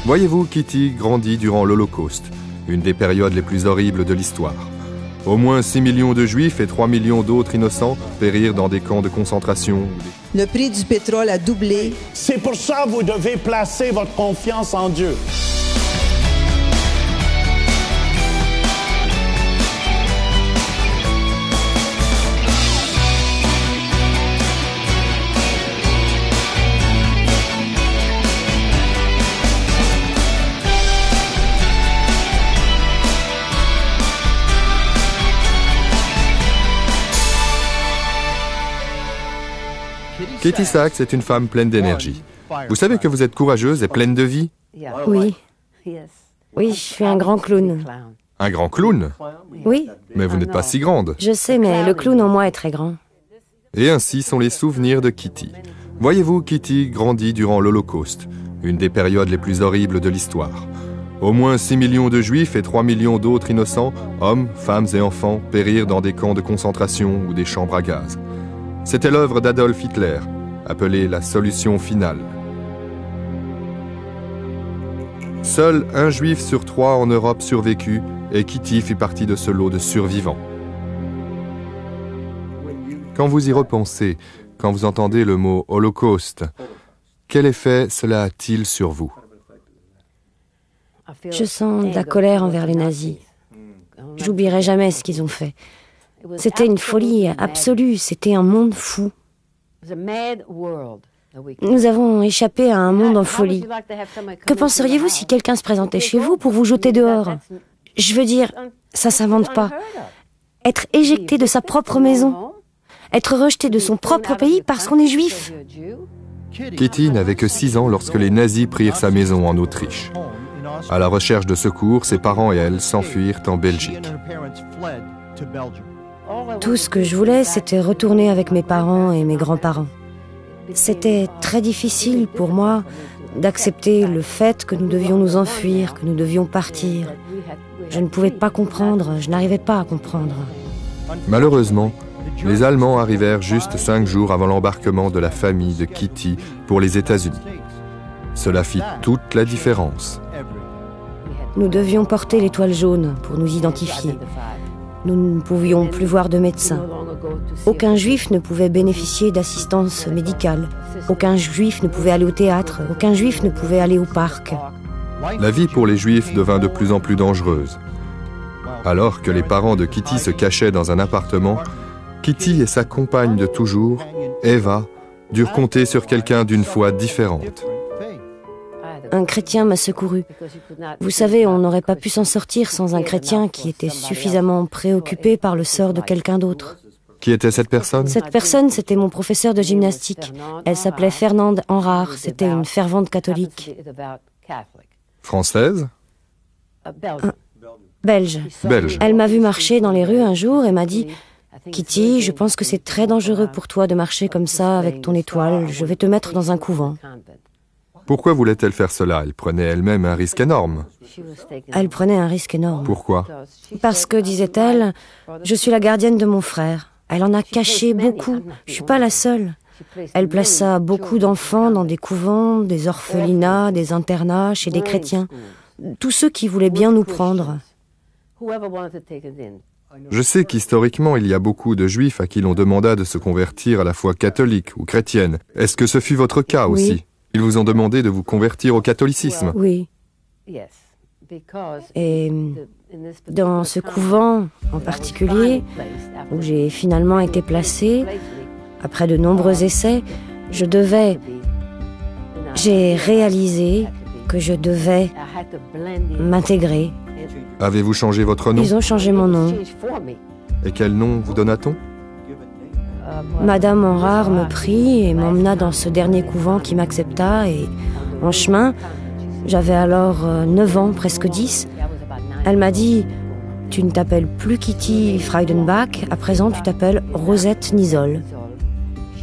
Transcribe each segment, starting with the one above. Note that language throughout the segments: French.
Voyez-vous, Kitty grandit durant l'Holocauste, une des périodes les plus horribles de l'histoire. Au moins 6 millions de Juifs et 3 millions d'autres innocents périrent dans des camps de concentration. Le prix du pétrole a doublé. C'est pour ça que vous devez placer votre confiance en Dieu. Katie Sachs est une femme pleine d'énergie. Vous savez que vous êtes courageuse et pleine de vie? Oui. Oui, je suis un grand clown. Un grand clown? Oui. Mais vous n'êtes pas si grande. Je sais, mais le clown en moi est très grand. Et ainsi sont les souvenirs de Kitty. Voyez-vous, Kitty grandit durant l'Holocauste, une des périodes les plus horribles de l'histoire. Au moins 6 millions de Juifs et 3 millions d'autres innocents, hommes, femmes et enfants, périrent dans des camps de concentration ou des chambres à gaz. C'était l'œuvre d'Adolf Hitler, appelée la solution finale. Seul un Juif sur 3 en Europe survécut, et Kitty fit partie de ce lot de survivants. Quand vous y repensez, quand vous entendez le mot Holocauste, quel effet cela a-t-il sur vous? Je sens de la colère envers les nazis. J'oublierai jamais ce qu'ils ont fait. C'était une folie absolue, c'était un monde fou. Nous avons échappé à un monde en folie. Que penseriez-vous si quelqu'un se présentait chez vous pour vous jeter dehors? Je veux dire, ça s'invente pas. Être éjecté de sa propre maison, être rejeté de son propre pays parce qu'on est juif. Kitty n'avait que 6 ans lorsque les nazis prirent sa maison en Autriche. À la recherche de secours, ses parents et elle s'enfuirent en Belgique. Tout ce que je voulais, c'était retourner avec mes parents et mes grands-parents. C'était très difficile pour moi d'accepter le fait que nous devions nous enfuir, que nous devions partir. Je ne pouvais pas comprendre, je n'arrivais pas à comprendre. Malheureusement, les Allemands arrivèrent juste 5 jours avant l'embarquement de la famille de Kitty pour les États-Unis. Cela fit toute la différence. Nous devions porter l'étoile jaune pour nous identifier. Nous ne pouvions plus voir de médecin. Aucun juif ne pouvait bénéficier d'assistance médicale. Aucun juif ne pouvait aller au théâtre. Aucun juif ne pouvait aller au parc. La vie pour les juifs devint de plus en plus dangereuse. Alors que les parents de Kitty se cachaient dans un appartement, Kitty et sa compagne de toujours, Eva, durent compter sur quelqu'un d'une foi différente. Un chrétien m'a secouru. Vous savez, on n'aurait pas pu s'en sortir sans un chrétien qui était suffisamment préoccupé par le sort de quelqu'un d'autre. Qui était cette personne? Cette personne, c'était mon professeur de gymnastique. Elle s'appelait Fernande Henrard. C'était une fervente catholique. Française? Belge. Belge. Elle m'a vu marcher dans les rues un jour et m'a dit « Kitty, je pense que c'est très dangereux pour toi de marcher comme ça avec ton étoile. Je vais te mettre dans un couvent. » Pourquoi voulait-elle faire cela? Elle prenait elle-même un risque énorme. Elle prenait un risque énorme. Pourquoi? Parce que, disait-elle, je suis la gardienne de mon frère. Elle en a caché beaucoup. Je suis pas la seule. Elle plaça beaucoup d'enfants dans des couvents, des orphelinats, des internats, chez des chrétiens. Tous ceux qui voulaient bien nous prendre. Je sais qu'historiquement, il y a beaucoup de juifs à qui l'on demanda de se convertir à la foi catholique ou chrétienne. Est-ce que ce fut votre cas aussi? Ils vous ont demandé de vous convertir au catholicisme? Oui. Et dans ce couvent en particulier, où j'ai finalement été placée, après de nombreux essais, j'ai réalisé que je devais m'intégrer. Avez-vous changé votre nom? Ils ont changé mon nom. Et quel nom vous donna-t-on? Madame Henrard me prit et m'emmena dans ce dernier couvent qui m'accepta et, en chemin, j'avais alors 9 ans, presque 10, elle m'a dit « Tu ne t'appelles plus Kitty Freudenbach, à présent tu t'appelles Rosette Nisol. »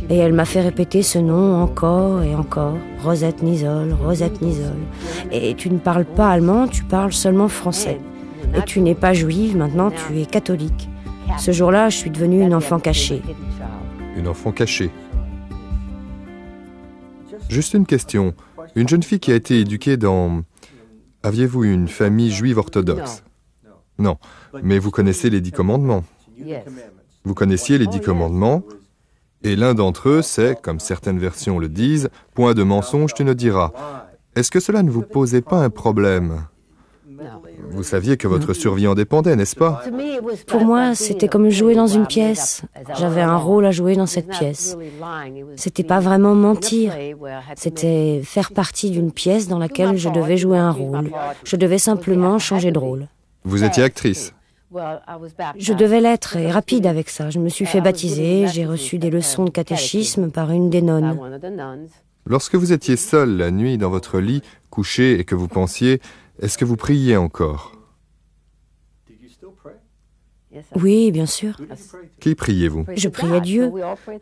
Et elle m'a fait répéter ce nom encore et encore, Rosette Nisol, Rosette Nisol. Et tu ne parles pas allemand, tu parles seulement français. Et tu n'es pas juive, maintenant tu es catholique. Ce jour-là, je suis devenue une enfant cachée. Une enfant cachée. Juste une question. Une jeune fille qui a été éduquée dans Aviez-vous une famille juive orthodoxe? Non, mais vous connaissez les 10 commandements. Vous connaissiez les 10 commandements, et l'un d'entre eux, c'est, comme certaines versions le disent, « Point de mensonge tu ne diras ». Est-ce que cela ne vous posait pas un problème? Vous saviez que votre survie en dépendait, n'est-ce pas? Pour moi, c'était comme jouer dans une pièce. J'avais un rôle à jouer dans cette pièce. C'était pas vraiment mentir. C'était faire partie d'une pièce dans laquelle je devais jouer un rôle. Je devais simplement changer de rôle. Vous étiez actrice. Je devais l'être, et rapide avec ça. Je me suis fait baptiser, j'ai reçu des leçons de catéchisme par une des nonnes. Lorsque vous étiez seule la nuit dans votre lit, couché et que vous pensiez, est-ce que vous priez encore? Oui, bien sûr. Qui priez-vous? Je priais Dieu.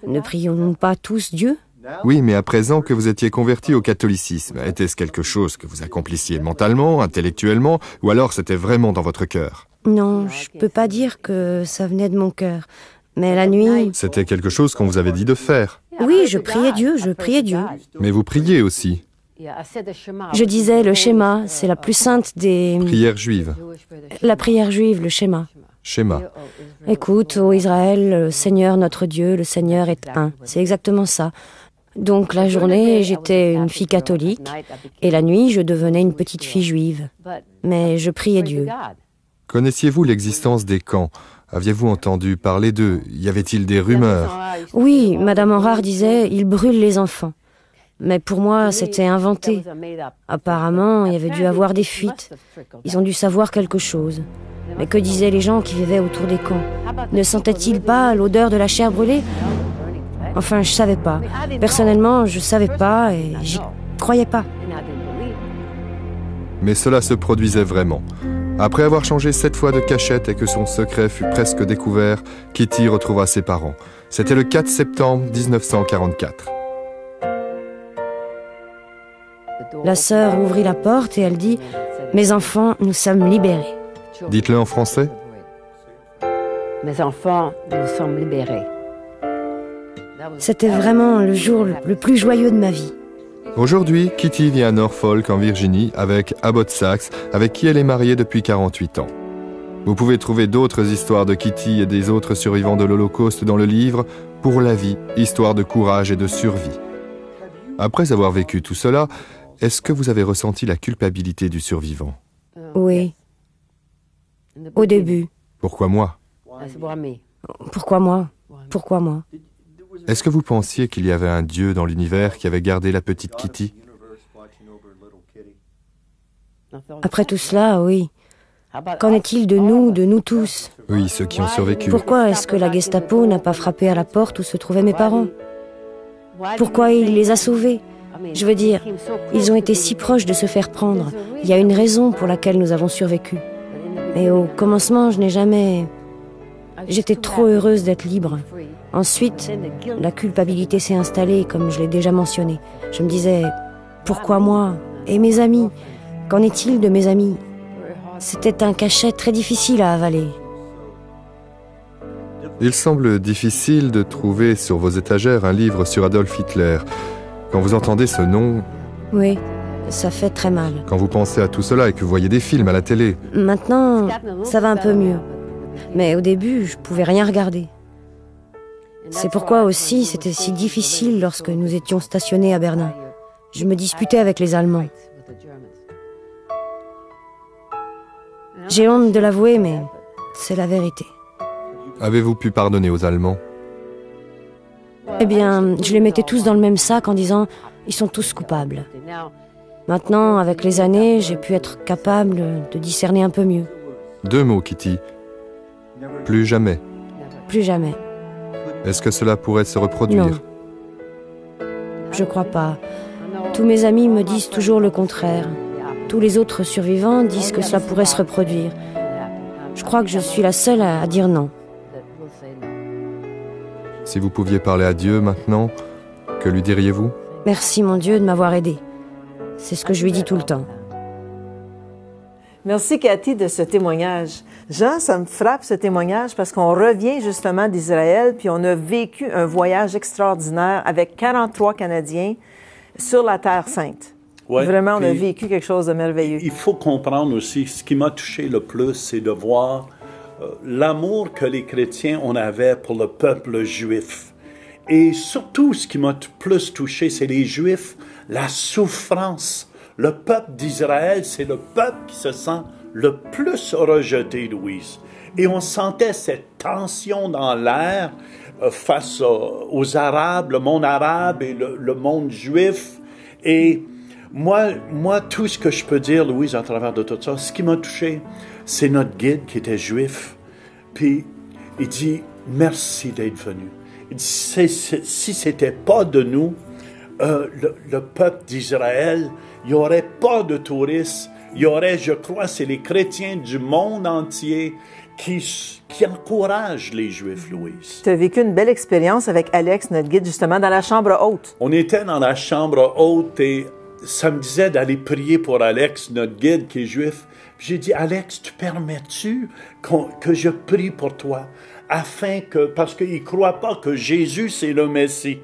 Ne prions-nous pas tous Dieu? Oui, mais à présent que vous étiez converti au catholicisme, était-ce quelque chose que vous accomplissiez mentalement, intellectuellement, ou alors c'était vraiment dans votre cœur? Non, je peux pas dire que ça venait de mon cœur. Mais la nuit... C'était quelque chose qu'on vous avait dit de faire. Oui, je priais Dieu, je priais Dieu. Mais vous priez aussi. Je disais le schéma, c'est la plus sainte des... Prière juive. La prière juive, le schéma. Schéma. Écoute, ô Israël, le Seigneur notre Dieu, le Seigneur est un. C'est exactement ça. Donc la journée, j'étais une fille catholique, et la nuit, je devenais une petite fille juive. Mais je priais Dieu. Connaissiez-vous l'existence des camps? Aviez-vous entendu parler d'eux? Y avait-il des rumeurs? Oui, Madame Enrard disait, ils brûlent les enfants. Mais pour moi, c'était inventé. Apparemment, il y avait dû avoir des fuites. Ils ont dû savoir quelque chose. Mais que disaient les gens qui vivaient autour des camps? Ne sentaient-ils pas l'odeur de la chair brûlée? Enfin, je savais pas. Personnellement, je savais pas et j'y croyais pas. Mais cela se produisait vraiment. Après avoir changé 7 fois de cachette et que son secret fut presque découvert, Kitty retrouva ses parents. C'était le 4 septembre 1944. La sœur ouvrit la porte et elle dit « Mes enfants, nous sommes libérés. » Dites-le en français. Mes enfants, nous sommes libérés. C'était vraiment le jour le plus joyeux de ma vie. Aujourd'hui, Kitty vit à Norfolk, en Virginie, avec Abbott Sachs, avec qui elle est mariée depuis 48 ans. Vous pouvez trouver d'autres histoires de Kitty et des autres survivants de l'Holocauste dans le livre « Pour la vie, histoire de courage et de survie ». Après avoir vécu tout cela, est-ce que vous avez ressenti la culpabilité du survivant? Oui. Au début. Pourquoi moi? Pourquoi moi? Pourquoi moi? Est-ce que vous pensiez qu'il y avait un Dieu dans l'univers qui avait gardé la petite Kitty? Après tout cela, oui. Qu'en est-il de nous tous? Oui, ceux qui ont survécu. Pourquoi est-ce que la Gestapo n'a pas frappé à la porte où se trouvaient mes parents? Pourquoi il les a sauvés? Je veux dire, ils ont été si proches de se faire prendre. Il y a une raison pour laquelle nous avons survécu. Et au commencement, je n'ai jamais... J'étais trop heureuse d'être libre. Ensuite, la culpabilité s'est installée, comme je l'ai déjà mentionné. Je me disais, pourquoi moi? Et mes amis? Qu'en est-il de mes amis? C'était un cachet très difficile à avaler. Il semble difficile de trouver sur vos étagères un livre sur Adolf Hitler. Quand vous entendez ce nom... Oui, ça fait très mal. Quand vous pensez à tout cela et que vous voyez des films à la télé... Maintenant, ça va un peu mieux. Mais au début, je pouvais rien regarder. C'est pourquoi aussi c'était si difficile lorsque nous étions stationnés à Berlin. Je me disputais avec les Allemands. J'ai honte de l'avouer, mais c'est la vérité. Avez-vous pu pardonner aux Allemands? Eh bien, je les mettais tous dans le même sac en disant « ils sont tous coupables ». Maintenant, avec les années, j'ai pu être capable de discerner un peu mieux. 2 mots, Kitty. Plus jamais. Plus jamais. Est-ce que cela pourrait se reproduire? Non. Je crois pas. Tous mes amis me disent toujours le contraire. Tous les autres survivants disent que cela pourrait se reproduire. Je crois que je suis la seule à dire non. Si vous pouviez parler à Dieu maintenant, que lui diriez-vous? Merci mon Dieu de m'avoir aidé. C'est ce que je lui dis tout le temps. Merci Cathy de ce témoignage. Jean, ça me frappe ce témoignage parce qu'on revient justement d'Israël puis on a vécu un voyage extraordinaire avec 43 Canadiens sur la Terre Sainte. Ouais, Vraiment, on a puis vécu quelque chose de merveilleux. il faut comprendre aussi, ce qui m'a touché le plus, c'est de voir l'amour que les chrétiens on avait pour le peuple juif. Et surtout, ce qui m'a plus touché, c'est les Juifs, la souffrance. Le peuple d'Israël, c'est le peuple qui se sent le plus rejeté, Louise. Et on sentait cette tension dans l'air face aux Arabes, le monde arabe et le monde juif. Et moi, tout ce que je peux dire, Louise, à travers de tout ça, ce qui m'a touché, c'est notre guide qui était juif. Puis, il dit, merci d'être venu. Il dit, si c'était pas de nous, le peuple d'Israël, il n'y aurait pas de touristes. Il y aurait, je crois, c'est les chrétiens du monde entier qui encouragent les Juifs, Louise. Tu as vécu une belle expérience avec Alex, notre guide, justement, dans la chambre haute. On était dans la chambre haute et ça me disait d'aller prier pour Alex, notre guide qui est juif. Puis j'ai dit, Alex, tu permets-tu que je prie pour toi? Parce qu'ils ne croient pas que Jésus, c'est le Messie.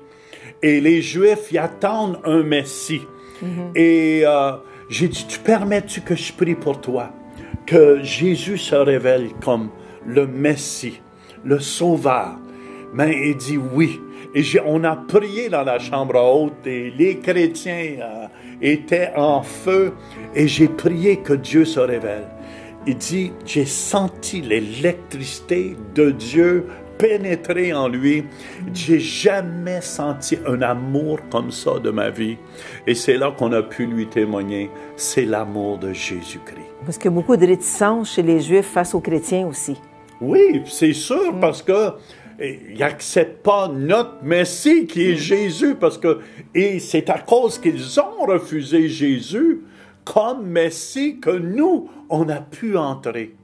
Et les Juifs, ils attendent un Messie. Et j'ai dit, tu permets-tu que je prie pour toi? Que Jésus se révèle comme le Messie, le Sauveur. Mais il dit oui. Et on a prié dans la chambre haute et les chrétiens étaient en feu. Et j'ai prié que Dieu se révèle. Il dit, j'ai senti l'électricité de Dieu pénétrer en lui. J'ai jamais senti un amour comme ça de ma vie. Et c'est là qu'on a pu lui témoigner. C'est l'amour de Jésus-Christ. Parce qu'il y a beaucoup de réticence chez les Juifs face aux chrétiens aussi. Oui, c'est sûr, parce que ils n'acceptent pas notre Messie qui est Jésus, et c'est à cause qu'ils ont refusé Jésus comme Messie que nous, on a pu entrer.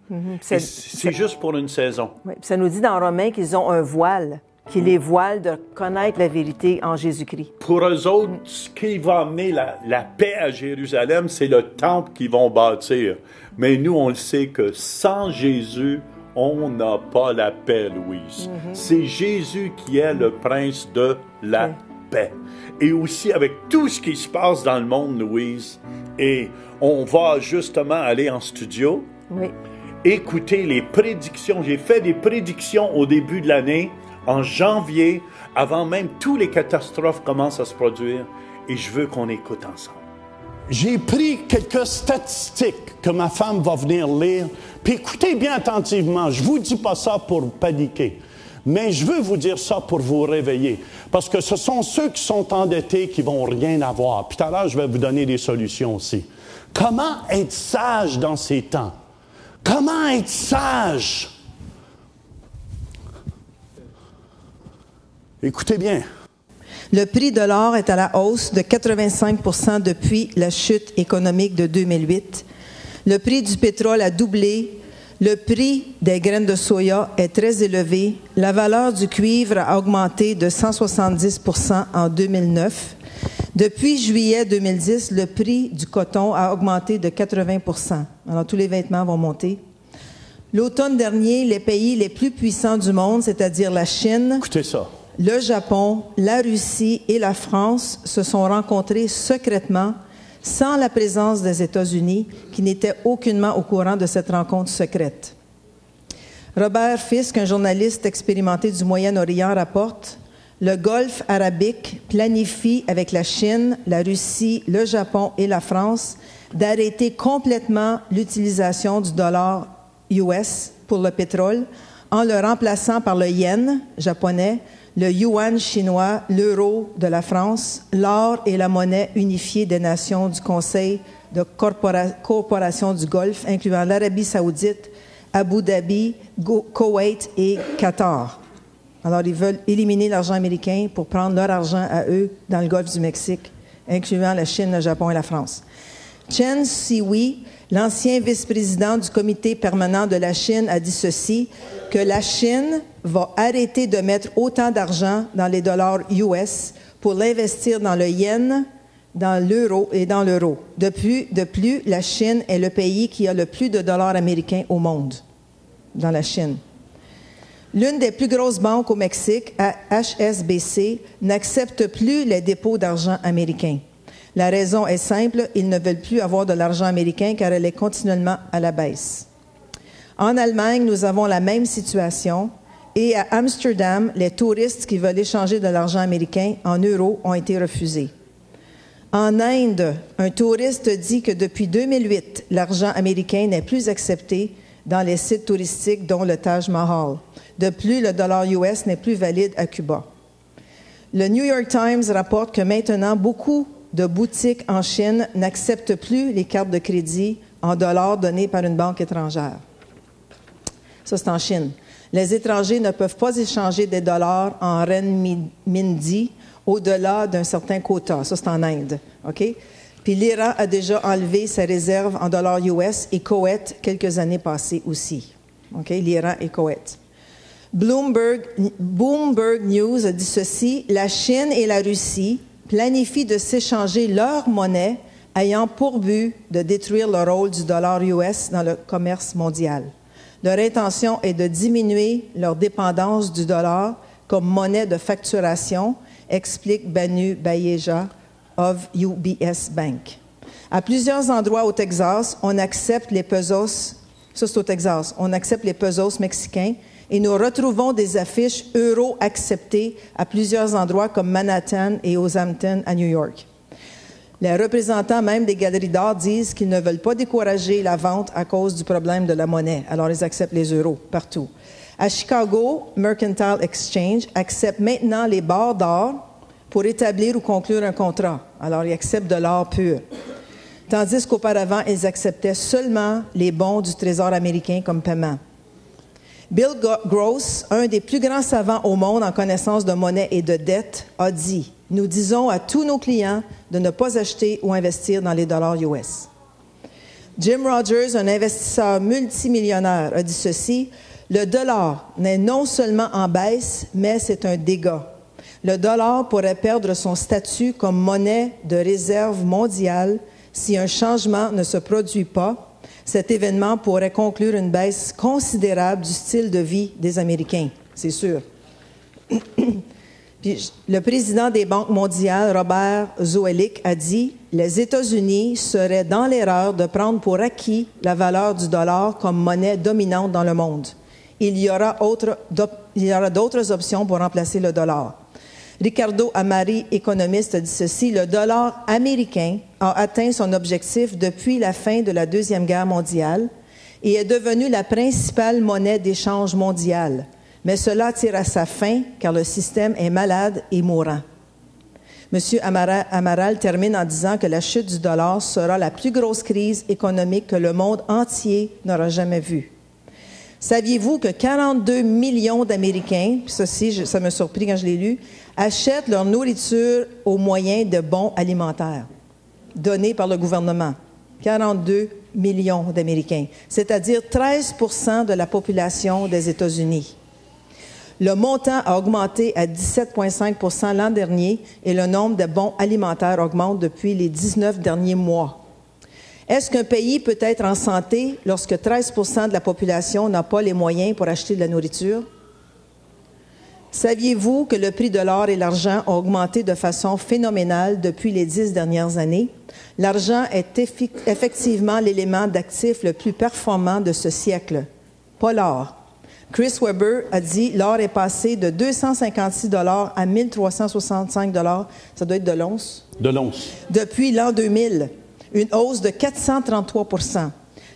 C'est juste pour une saison. Oui, ça nous dit dans Romains qu'ils ont un voile, qui les voile de connaître la vérité en Jésus-Christ. Pour eux autres, ce qui va amener la paix à Jérusalem, c'est le temple qu'ils vont bâtir. Mais nous, on le sait que sans Jésus, on n'a pas la paix, Louise. C'est Jésus qui est le prince de la paix. Et aussi avec tout ce qui se passe dans le monde, Louise, et on va justement aller en studio, écouter les prédictions. J'ai fait des prédictions au début de l'année, en janvier, avant même tous les catastrophes commencent à se produire, et je veux qu'on écoute ensemble. J'ai pris quelques statistiques que ma femme va venir lire. Puis écoutez bien attentivement, je ne vous dis pas ça pour paniquer, mais je veux vous dire ça pour vous réveiller. Parce que ce sont ceux qui sont endettés qui ne vont rien avoir. Puis tout à l'heure, je vais vous donner des solutions aussi. Comment être sage dans ces temps? Comment être sage? Écoutez bien. Le prix de l'or est à la hausse de 85% depuis la chute économique de 2008. Le prix du pétrole a doublé. Le prix des graines de soya est très élevé. La valeur du cuivre a augmenté de 170% en 2009. Depuis juillet 2010, le prix du coton a augmenté de 80%. Alors, tous les vêtements vont monter. L'automne dernier, les pays les plus puissants du monde, c'est-à-dire la Chine, Écoutez ça. le Japon, la Russie et la France se sont rencontrés secrètement, sans la présence des États-Unis, qui n'étaient aucunement au courant de cette rencontre secrète. Robert Fisk, un journaliste expérimenté du Moyen-Orient, rapporte « Le Golfe arabique planifie avec la Chine, la Russie, le Japon et la France d'arrêter complètement l'utilisation du dollar US pour le pétrole en le remplaçant par le yen japonais, le yuan chinois, l'euro de la France, l'or et la monnaie unifiée des nations du Conseil de coopération du Golfe, incluant l'Arabie saoudite, Abu Dhabi, Koweït et Qatar. Alors, ils veulent éliminer l'argent américain pour prendre leur argent à eux dans le Golfe du Mexique, incluant la Chine, le Japon et la France. Chen Sihui, l'ancien vice-président du comité permanent de la Chine, a dit ceci, que la Chine va arrêter de mettre autant d'argent dans les dollars US pour l'investir dans le yen, dans l'euro et dans l'euro. De plus, la Chine est le pays qui a le plus de dollars américains au monde, dans la Chine. L'une des plus grosses banques au Mexique, HSBC, n'accepte plus les dépôts d'argent américains. La raison est simple, ils ne veulent plus avoir de l'argent américain car elle est continuellement à la baisse. En Allemagne, nous avons la même situation et à Amsterdam, les touristes qui veulent échanger de l'argent américain en euros ont été refusés. En Inde, un touriste dit que depuis 2008, l'argent américain n'est plus accepté dans les sites touristiques dont le Taj Mahal. De plus, le dollar US n'est plus valide à Cuba. Le New York Times rapporte que maintenant, beaucoup de boutiques en Chine n'acceptent plus les cartes de crédit en dollars données par une banque étrangère. Ça, c'est en Chine. Les étrangers ne peuvent pas échanger des dollars en renminbi au-delà d'un certain quota. Ça, c'est en Inde. OK? Puis l'Iran a déjà enlevé ses réserves en dollars US et Koweït quelques années passées aussi. OK? L'Iran et Koweït. Bloomberg News a dit ceci, la Chine et la Russie planifient de s'échanger leur monnaie ayant pour but de détruire le rôle du dollar US dans le commerce mondial. Leur intention est de diminuer leur dépendance du dollar comme monnaie de facturation, explique Banu Bayeja of UBS Bank. À plusieurs endroits au Texas, on accepte les pesos, ça c'est au Texas, on accepte les pesos mexicains et nous retrouvons des affiches euros acceptées à plusieurs endroits comme Manhattan et aux Hamptons à New York. Les représentants même des galeries d'art disent qu'ils ne veulent pas décourager la vente à cause du problème de la monnaie. Alors, ils acceptent les euros partout. À Chicago, Mercantile Exchange accepte maintenant les barres d'or pour établir ou conclure un contrat. Alors, ils acceptent de l'or pur. Tandis qu'auparavant, ils acceptaient seulement les bons du Trésor américain comme paiement. Bill Gross, un des plus grands savants au monde en connaissance de monnaie et de dette, a dit « Nous disons à tous nos clients de ne pas acheter ou investir dans les dollars US. » Jim Rogers, un investisseur multimillionnaire, a dit ceci « Le dollar n'est non seulement en baisse, mais c'est un dégât. Le dollar pourrait perdre son statut comme monnaie de réserve mondiale si un changement ne se produit pas. Cet événement pourrait conclure une baisse considérable du style de vie des Américains, c'est sûr. » Puis, le président des banques mondiales, Robert Zoellick, a dit « Les États-Unis seraient dans l'erreur de prendre pour acquis la valeur du dollar comme monnaie dominante dans le monde. Il y aura d'autres options pour remplacer le dollar. » Ricardo Amari, économiste, a dit ceci, « Le dollar américain a atteint son objectif depuis la fin de la Deuxième Guerre mondiale et est devenu la principale monnaie d'échange mondiale. Mais cela tire à sa fin car le système est malade et mourant. » M. Amaral termine en disant que la chute du dollar sera la plus grosse crise économique que le monde entier n'aura jamais vue. Saviez-vous que 42 millions d'Américains, puis ça m'a surpris quand je l'ai lu, achètent leur nourriture au moyen de bons alimentaires donnés par le gouvernement? 42 millions d'Américains, c'est-à-dire 13% de la population des États-Unis. Le montant a augmenté à 17,5% l'an dernier et le nombre de bons alimentaires augmente depuis les 19 derniers mois. Est-ce qu'un pays peut être en santé lorsque 13% de la population n'a pas les moyens pour acheter de la nourriture? Saviez-vous que le prix de l'or et l'argent ont augmenté de façon phénoménale depuis les 10 dernières années? L'argent est effectivement l'élément d'actif le plus performant de ce siècle, pas l'or. Chris Weber a dit « L'or est passé de 256 $ à 1 365 $, ça doit être de l'once? De l'once. Depuis l'an 2000, une hausse de 433 %.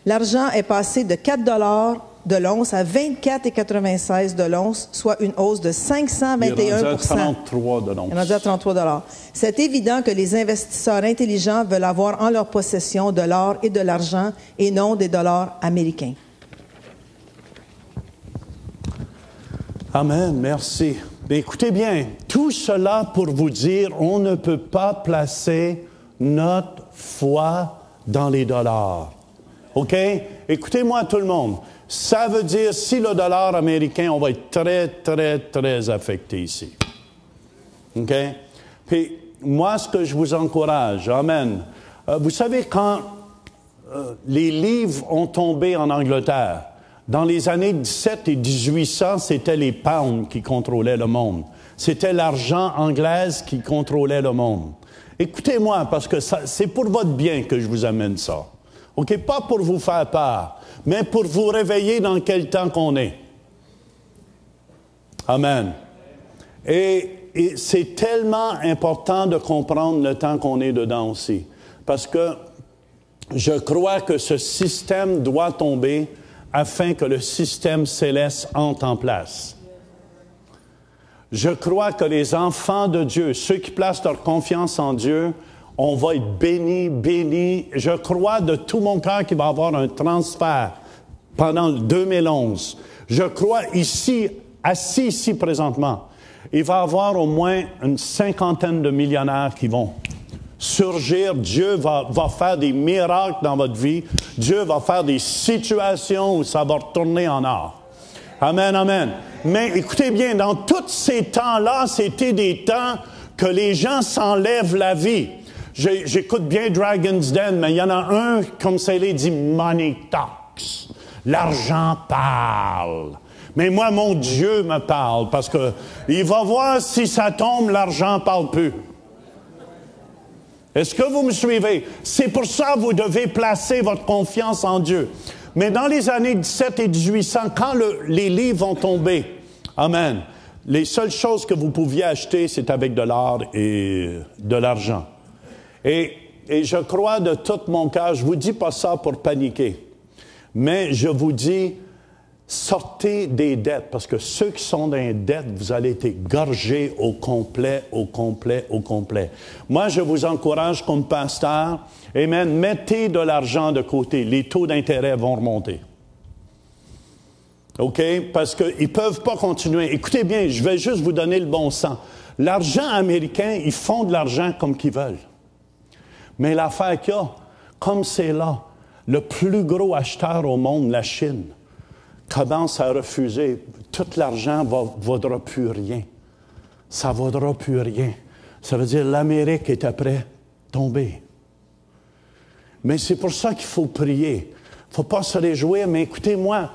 L'argent est passé de 4 $ de l'once à 24,96 de l'once, soit une hausse de 521 %. Il est rendu à 33 de l'once. Il est rendu à 33 $. C'est évident que les investisseurs intelligents veulent avoir en leur possession de l'or et de l'argent et non des dollars américains. Amen, merci. Mais écoutez bien, tout cela pour vous dire, on ne peut pas placer notre foi dans les dollars. OK? Écoutez-moi tout le monde. Ça veut dire, si le dollar américain, on va être très, très, très affecté ici. OK? Puis, moi, ce que je vous encourage, amen. Vous savez, quand les livres ont tombé en Angleterre, dans les années 17 et 1800, c'était les pounds qui contrôlaient le monde. C'était l'argent anglais qui contrôlait le monde. Écoutez-moi, parce que c'est pour votre bien que je vous amène ça. OK? Pas pour vous faire peur, mais pour vous réveiller dans quel temps qu'on est. Amen. Et c'est tellement important de comprendre le temps qu'on est dedans aussi. Parce que je crois que ce système doit tomber afin que le système céleste entre en place. Je crois que les enfants de Dieu, ceux qui placent leur confiance en Dieu, on va être bénis. Je crois de tout mon cœur qu'il va y avoir un transfert pendant le 2011. Je crois assis ici présentement, il va y avoir au moins une 50aine de millionnaires qui vont surgir. Dieu va faire des miracles dans votre vie. Dieu va faire des situations où ça va retourner en or. Amen, amen. Mais écoutez bien, dans tous ces temps-là, c'était des temps que les gens s'enlèvent la vie. J'écoute bien Dragon's Den, mais il y en a un, comme ça il dit, money talks. L'argent parle. Mais moi, mon Dieu me parle, parce que il va voir si ça tombe, l'argent parle plus. Est-ce que vous me suivez? C'est pour ça que vous devez placer votre confiance en Dieu. Mais dans les années 17 et 1800, quand les livres vont tomber, amen, les seules choses que vous pouviez acheter, c'est avec de l'or et de l'argent. Et je crois de tout mon cœur, je vous dis pas ça pour paniquer, mais je vous dis, sortez des dettes, parce que ceux qui sont dans les dettes, vous allez être gorgés au complet. Moi, je vous encourage comme pasteur, amen, mettez de l'argent de côté. Les taux d'intérêt vont remonter. OK? Parce qu'ils ne peuvent pas continuer. Écoutez bien, je vais juste vous donner le bon sens. L'argent américain, ils font de l'argent comme qu'ils veulent. Mais l'affaire qu'il y a, comme c'est là, le plus gros acheteur au monde, la Chine, commence à refuser. Tout l'argent ne vaudra plus rien. Ça ne vaudra plus rien. Ça veut dire l'Amérique est après tomber. Mais c'est pour ça qu'il faut prier. Il ne faut pas se réjouir, mais écoutez-moi.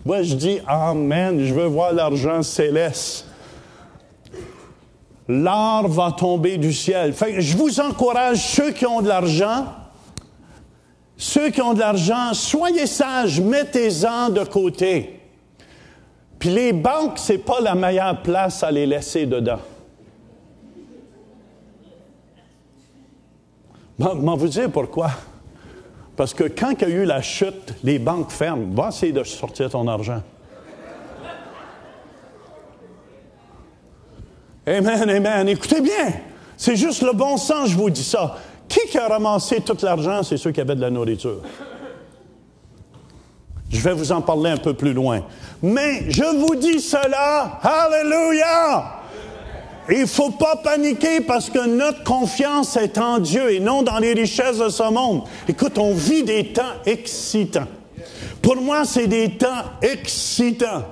Moi, je dis, amen, je veux voir l'argent céleste. L'or va tomber du ciel. Fait que je vous encourage, ceux qui ont de l'argent, soyez sages, mettez-en de côté. Puis les banques, c'est pas la meilleure place à les laisser dedans. M'en vous dire pourquoi. Parce que quand il y a eu la chute, les banques ferment. Va essayer de sortir ton argent. Amen, amen. Écoutez bien, c'est juste le bon sens, je vous dis ça. Qui a ramassé tout l'argent? C'est ceux qui avaient de la nourriture. Je vais vous en parler un peu plus loin. Mais je vous dis cela, alléluia! Il ne faut pas paniquer parce que notre confiance est en Dieu et non dans les richesses de ce monde. Écoute, on vit des temps excitants. Pour moi, c'est des temps excitants.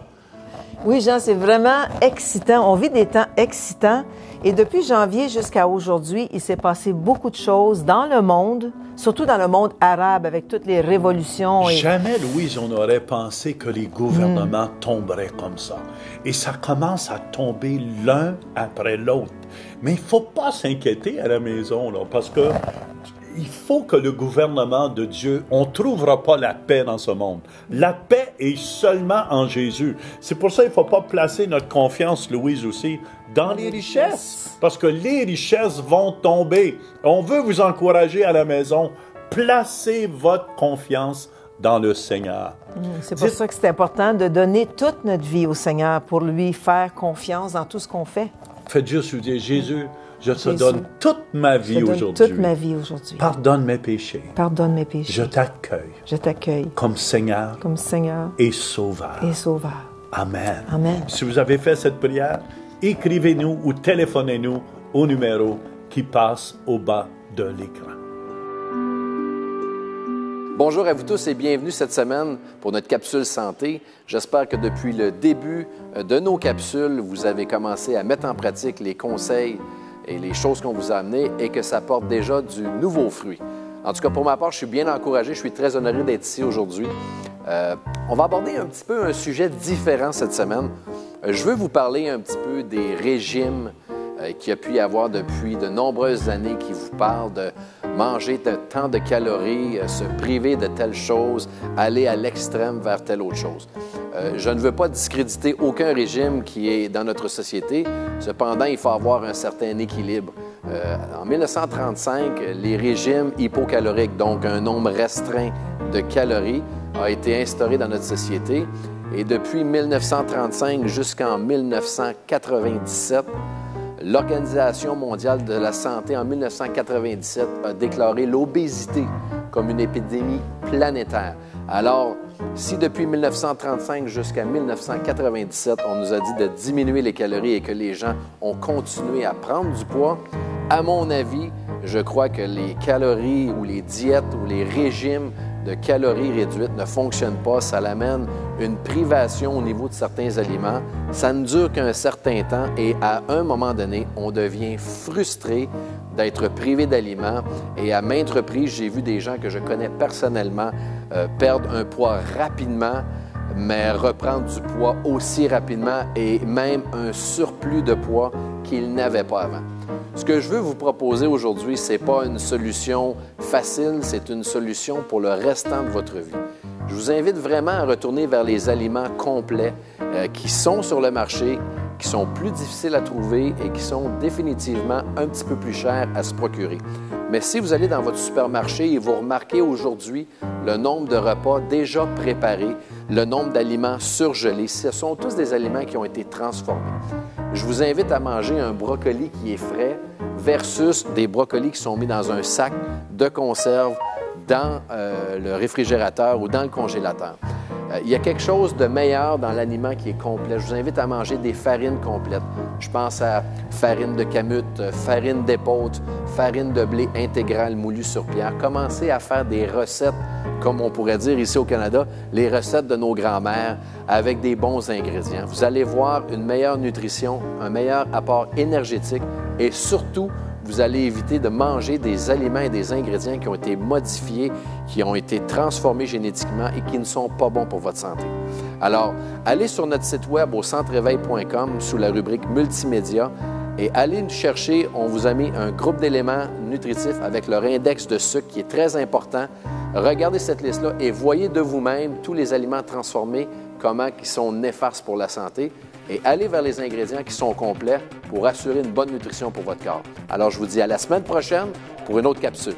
Oui, Jean, c'est vraiment excitant. On vit des temps excitants. Et depuis janvier jusqu'à aujourd'hui, il s'est passé beaucoup de choses dans le monde, surtout dans le monde arabe, avec toutes les révolutions. Jamais, Louise, on aurait pensé que les gouvernements tomberaient comme ça. Et ça commence à tomber l'un après l'autre. Mais il ne faut pas s'inquiéter à la maison, là, parce que il faut que le gouvernement de Dieu, on ne trouvera pas la paix dans ce monde. La paix est seulement en Jésus. C'est pour ça qu'il ne faut pas placer notre confiance, Louise aussi, dans les richesses. Parce que les richesses vont tomber. On veut vous encourager à la maison. Placez votre confiance dans le Seigneur. C'est pour ça que c'est important de donner toute notre vie au Seigneur pour lui faire confiance dans tout ce qu'on fait. Faites juste vous dire, Jésus, je te donne toute ma vie aujourd'hui. Toute ma vie aujourd'hui. Pardonne mes péchés. Pardonne mes péchés. Je t'accueille. Je t'accueille. Comme Seigneur. Comme Seigneur. Et Sauveur. Et Sauveur. Amen. Amen. Si vous avez fait cette prière, écrivez-nous ou téléphonez-nous au numéro qui passe au bas de l'écran. Bonjour à vous tous et bienvenue cette semaine pour notre capsule santé. J'espère que depuis le début de nos capsules, vous avez commencé à mettre en pratique les conseils et les choses qu'on vous a amenées et que ça porte déjà du nouveau fruit. En tout cas, pour ma part, je suis bien encouragé, je suis très honoré d'être ici aujourd'hui. On va aborder un petit peu un sujet différent cette semaine. Je veux vous parler un petit peu des régimes qu'il y a pu y avoir depuis de nombreuses années qui vous parlent de manger de tant de calories, se priver de telle chose, aller à l'extrême vers telle autre chose. Je ne veux pas discréditer aucun régime qui est dans notre société. Cependant, il faut avoir un certain équilibre. En 1935, les régimes hypocaloriques, donc un nombre restreint de calories, a été instauré dans notre société. Et depuis 1935 jusqu'en 1997, l'Organisation mondiale de la santé, en 1997, a déclaré l'obésité comme une épidémie planétaire. Alors, si depuis 1935 jusqu'à 1997, on nous a dit de diminuer les calories et que les gens ont continué à prendre du poids, à mon avis, je crois que les calories ou les diètes ou les régimes de calories réduites ne fonctionnent pas. Ça l'amène une privation au niveau de certains aliments. Ça ne dure qu'un certain temps et à un moment donné, on devient frustré d'être privé d'aliments. Et à maintes reprises, j'ai vu des gens que je connais personnellement perdre un poids rapidement, mais reprendre du poids aussi rapidement et même un surplus de poids qu'ils n'avaient pas avant. Ce que je veux vous proposer aujourd'hui, ce n'est pas une solution facile, c'est une solution pour le restant de votre vie. Je vous invite vraiment à retourner vers les aliments complets qui sont sur le marché, qui sont plus difficiles à trouver et qui sont définitivement un petit peu plus chers à se procurer. Mais si vous allez dans votre supermarché et vous remarquez aujourd'hui le nombre de repas déjà préparés, le nombre d'aliments surgelés, ce sont tous des aliments qui ont été transformés. Je vous invite à manger un brocoli qui est frais versus des brocolis qui sont mis dans un sac de conserve dans le réfrigérateur ou dans le congélateur. Il y a quelque chose de meilleur dans l'aliment qui est complet. Je vous invite à manger des farines complètes. Je pense à farine de camute, farine d'épeautre, farine de blé intégrale moulue sur pierre. Commencez à faire des recettes, comme on pourrait dire ici au Canada, les recettes de nos grands-mères avec des bons ingrédients. Vous allez voir une meilleure nutrition, un meilleur apport énergétique et surtout, vous allez éviter de manger des aliments et des ingrédients qui ont été modifiés, qui ont été transformés génétiquement et qui ne sont pas bons pour votre santé. Alors, allez sur notre site web au centreéveil.com sous la rubrique Multimédia et allez nous chercher. On vous a mis un groupe d'éléments nutritifs avec leur index de sucre qui est très important. Regardez cette liste-là et voyez de vous-même tous les aliments transformés, comment ils sont néfastes pour la santé. Et allez vers les ingrédients qui sont complets pour assurer une bonne nutrition pour votre corps. Alors, je vous dis à la semaine prochaine pour une autre capsule.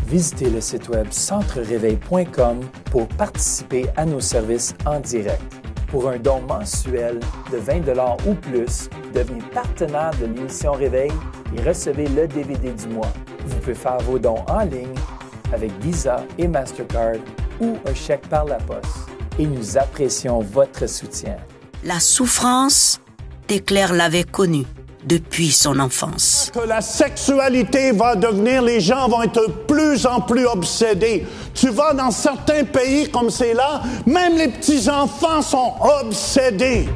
Visitez le site web centreréveil.com pour participer à nos services en direct. Pour un don mensuel de 20 $ ou plus, devenez partenaire de l'émission Réveil et recevez le DVD du mois. Vous pouvez faire vos dons en ligne avec Visa et Mastercard ou un chèque par la poste. Et nous apprécions votre soutien. La souffrance, Declercq l'avait connue depuis son enfance. Que la sexualité va devenir, les gens vont être de plus en plus obsédés. Tu vas dans certains pays comme c'est là, même les petits-enfants sont obsédés.